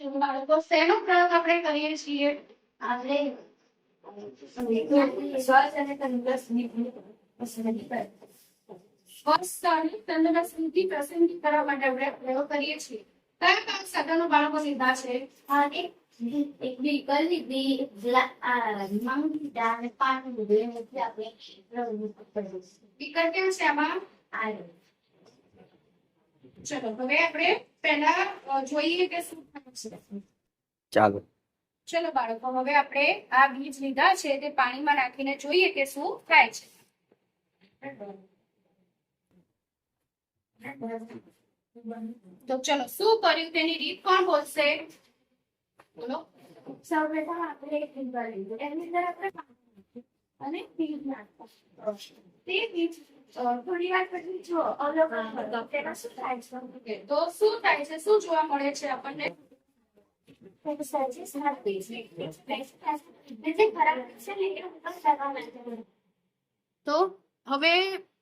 બાળકો શેનો પ્રયોગ આપણે કરીએ છીએ? આપણે શ્વાસ અને તંદુરસ્તી પસંદગી કરવા માટે આપણે પ્રયોગ કરીએ છીએ. કયા કયા સાધનો બાળકો લીધા છે? એક વિકલ લીધી, અને પાણી લીધું એનાથી આપણે વિકલ્પ કેમ છે આમાં? ચલો હવે આપણે પહેલા જોઈએ કે શું થાય છે. ચાલો ચલો બાળકો હવે આપણે આ બીજ લીધા છે તે પાણીમાં નાખીને જોઈએ કે શું થાય છે. તો ચલો શું કર્યું તેની રીત કોણ બોલશે? બોલો. સૌપ્રથમ આપણે એક વિકલ લીધું, એની અંદર આપણે પાણી અને બીજ નાખતા. તે બીજ થોડી વાર પછી જો અલગ તેમાં શું થાય છે? તો શું થાય છે? શું જોવા મળે છે આપણને? તો હવે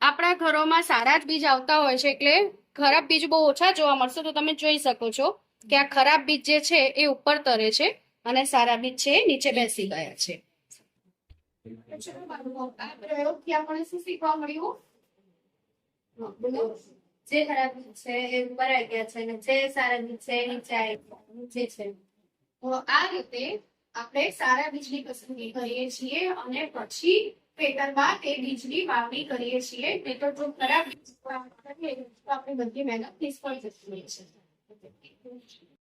આપણા ઘરોમાં સારા જ બીજ આવતા હોય છે એટલે ખરાબ બીજ બહુ ઓછા જોવા મળશે. તો તમે જોઈ શકો છો કે આ ખરાબ બીજ જે છે એ ઉપર તરે છે અને સારા બીજ છે એ નીચે બેસી ગયા છે. ચલો બાળકો, આ પ્રયોગથી આપણને શું શીખવા મળ્યું? જે ખરાબ બીજ છે એ ઉપર આવી ગયા છે અને જે સારા બીજ છે એ નીચે આવી છે. તો આ રીતે આપણે સારા બીજની પસંદગી કરીએ છીએ અને પછી ખેતરમાં તે બીજની વાવણી કરીએ છીએ. નહીં તો જો ખરાબ બીજ કરીએ તો આપણી બધી મહેનત નિષ્ફળ જતી હોય છે.